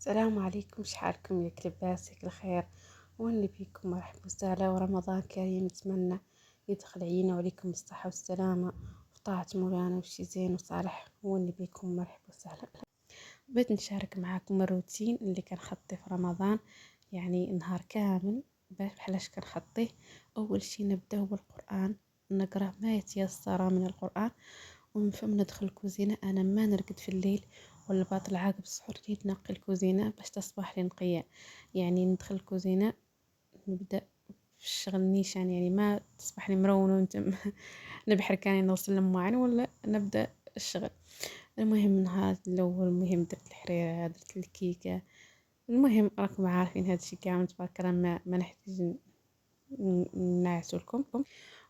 السلام عليكم، شحالكم يا لاباس ياك الخير؟ وين بيكم؟ مرحبا وسهلا، ورمضان كريم. نتمنى يدخل علينا وعليكم بالصحة والسلامة وطاعة مولانا وشي زين وصالح. وين بيكم؟ مرحبا وسهلا. بغيت نشارك معاكم الروتين اللي كنخطيه في رمضان، يعني نهار كامل. بحالاش كنخطيه؟ اول شي نبداو بالقران، نقرا ما يتيسر من القران، ومن فم ندخل الكوزينه. انا ما نرقد في الليل ولا باطل عاقب السحور نيت نقي الكوزينه باش تصبح لي نقيه. يعني ندخل الكوزينه نبدا في الشغل نيشان، يعني ما تصبح لي مرونه ونتم نبحر كاني نوصل لمواعين ولا نبدا الشغل. المهم نهار الاول، المهم درت الحريره، درت الكيكه. المهم راكم عارفين هادشي كامل تبارك الله، ما نحتاج نعسو لكم.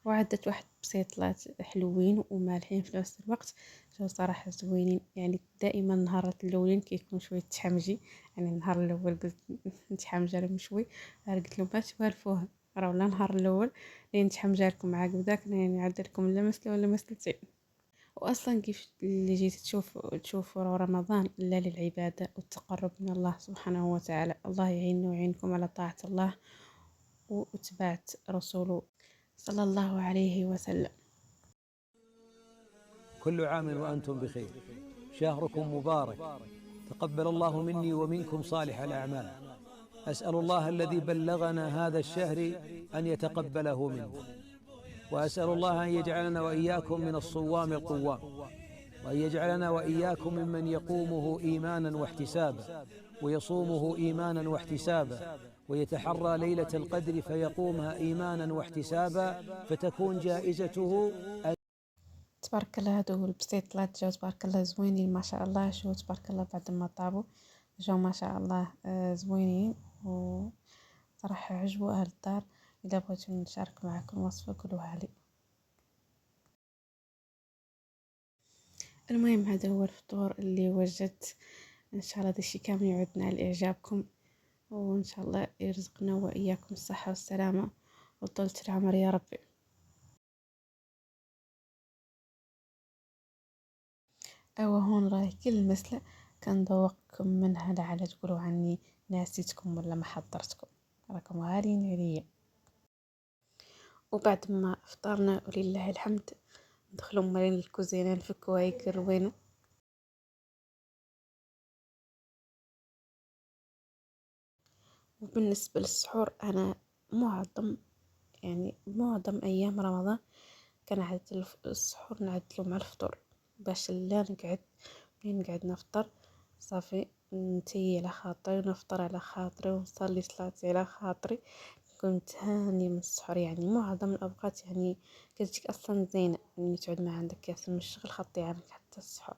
وعدت واحد بسيطلات حلوين ومالحين في نفس الوقت، جاو صراحه زوينين. يعني دائما النهارات الاولين كيكون شويه تحمجي، يعني النهار الاول قلت نتحمجى لهم شوي، قلت لهم ما توالفوها، راه ولا النهار الاول اللي نتحمجى لكم عقب داك يعني نعد لكم لا مسله ولا مسلتين. واصلا كيف اللي جيت تشوفوا رمضان لا للعباده والتقرب من الله سبحانه وتعالى. الله يعيننا ويعينكم على طاعه الله واتباع رسوله صلى الله عليه وسلم. كل عام وأنتم بخير، شهركم مبارك، تقبل الله مني ومنكم صالح الأعمال. أسأل الله الذي بلغنا هذا الشهر أن يتقبله منا، وأسأل الله أن يجعلنا وإياكم من الصوام القوام، وأن يجعلنا وإياكم ممن يقومه إيمانا واحتسابا، ويصومه إيمانا واحتسابا، ويتحرى ليلة القدر فيقومها إيمانا واحتسابا، فتكون جائزته. تبارك الله، هادو البسيطلات جاو تبارك الله زوينين ما شاء الله. شو تبارك الله بعد ما طابوا جاو ما شاء الله زوينين، وصراحة عجبوا أهل الدار. إذا بغيتو نشارك معكم وصفة قولوها لي. المهم هذا هو الفطور اللي وجدت. ان شاء الله داكشي كامل يعودنا على اعجابكم، وان شاء الله يرزقنا واياكم الصحه والسلامه وطولة العمر يا ربي. ايوا هون راهي كل مسله كنذوقكم منها لعل تقولوا عني ناسيتكم ولا ما حضرتكم، راكم غاليين عليا. وبعد ما فطرنا ولله الحمد ندخلوا مالين الكوزينه نفكوا هيك الروينه. وبالنسبه للسحور انا معظم يعني معظم ايام رمضان كنعدل السحور نعدلو مع الفطور، باش لا نقعد منين نقعد نفطر صافي نتي على خاطري ونفطر على خاطري ونصلي صلاتي على خاطري. كنت هاني من السحور، يعني معظم الاوقات يعني كتجيك اصلا زينه ملي تعود ما عندك ياسر من الشغل خطي عنك حتى السحور.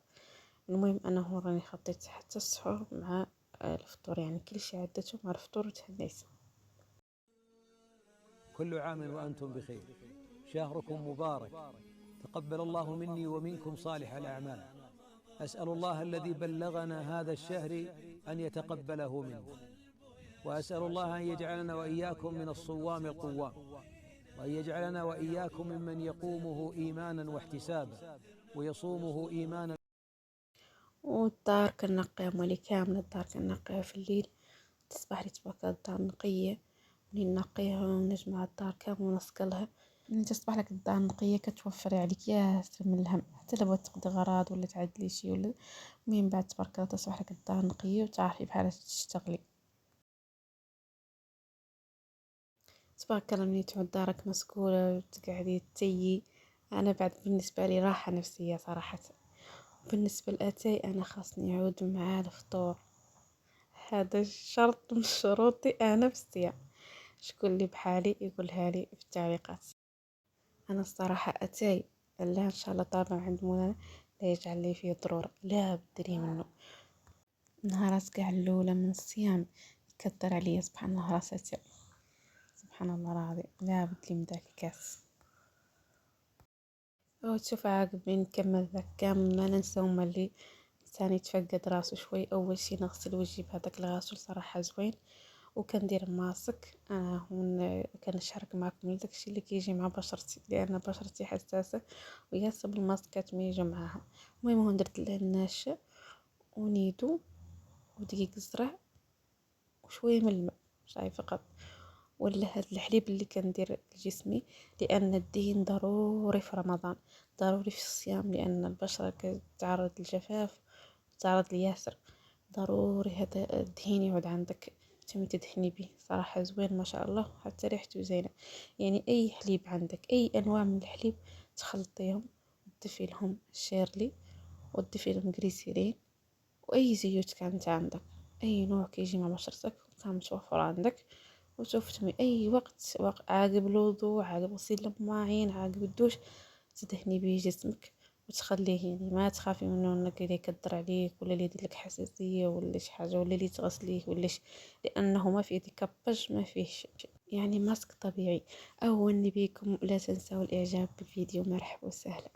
المهم انا هو راني خطيت حتى السحور مع الفطور، يعني كل شيء عدته مع الفطور وتهنيت. كل عام وأنتم بخير، شهركم مبارك، تقبل الله مني ومنكم صالح الأعمال. أسأل الله الذي بلغنا هذا الشهر أن يتقبله منا، وأسأل الله أن يجعلنا وإياكم من الصوام القوام، وأن يجعلنا وإياكم ممن يقومه إيمانا واحتسابا، ويصومه إيمانا. والدار كنقيها مالي كامل، الدار كنقيها في الليل تصبح لي تبارك الدار نقية. منين نقيها ونجمع الدار كامل ونسكلها، من تصبح لك الدار نقية كتوفر عليك ياسر من الهم. حتى لو بغيت تقضي غراض ولا تعدلي شي ولا من بعد تبارك الله تصبح لك الدار نقية وتعرفي بحال تشتغلي. تبارك الله ملي تعود دارك مسكولة وتقعدي تيي، انا بعد بالنسبة لي راحة نفسية صراحة. بالنسبة لأتاي انا خاصني يعود مع الفطور، هذا شرط من شروطي انا في. شكون اللي بحالي يقولها لي في التعليقات. انا الصراحه اتاي الله ان شاء الله طابع عند مولانا لا يجعل لي فيه ضرورة، لا بدري منه. نهارات كاع الاولى من الصيام يكثر عليا سبحان الله راس اتاي، سبحان الله العظيم لا بدلي من داك الكاس. او تشوف عاقب بين نكمل ذاك كامل ما ننسى هما اللي الانسان يتفقد راسو شوي. اول شي نغسل وجهي بهذاك الغسول صراحه زوين، وكندير ماسك. هون كنشارك معكم داكشي اللي كيجي مع بشرتي لان بشرتي حساسه وياسب الماسكات ما يجوا معاها. المهم هون درت الناشا ونيدو ودقيق زرع وشوية من الماء شاي فقط. ولا هاد الحليب اللي كندير لجسمي، لان الدهن ضروري في رمضان، ضروري في الصيام، لان البشرة كتعرض للجفاف، تعرض لياسر. ضروري هذا الدهين يعود عندك تم تدهني به. صراحة زوين ما شاء الله، حتى ريحته زينة. يعني اي حليب عندك، اي انواع من الحليب تخلطيهم وتضيفي لهم شيرلي وتضيفي لهم جليسيرين واي زيوت كانت عندك، اي نوع كيجي مع بشرتك وكان متوفر عندك، وتفتمي اي وقت عاقب الوضوء، عاقب غسيل المواعين، عاقب الدوش، تدهني به جسمك وتخليه. يعني ما تخافي منه انك اللي يكدر عليك ولا اللي يدير لك حساسيه ولا شي حاجه ولا اللي تغسليه ولا شي، لانه ما فيه ديكاباج، ما فيه شي. يعني ماسك طبيعي. اهلا بكم، لا تنسوا الاعجاب بالفيديو. مرحبا وسهلا.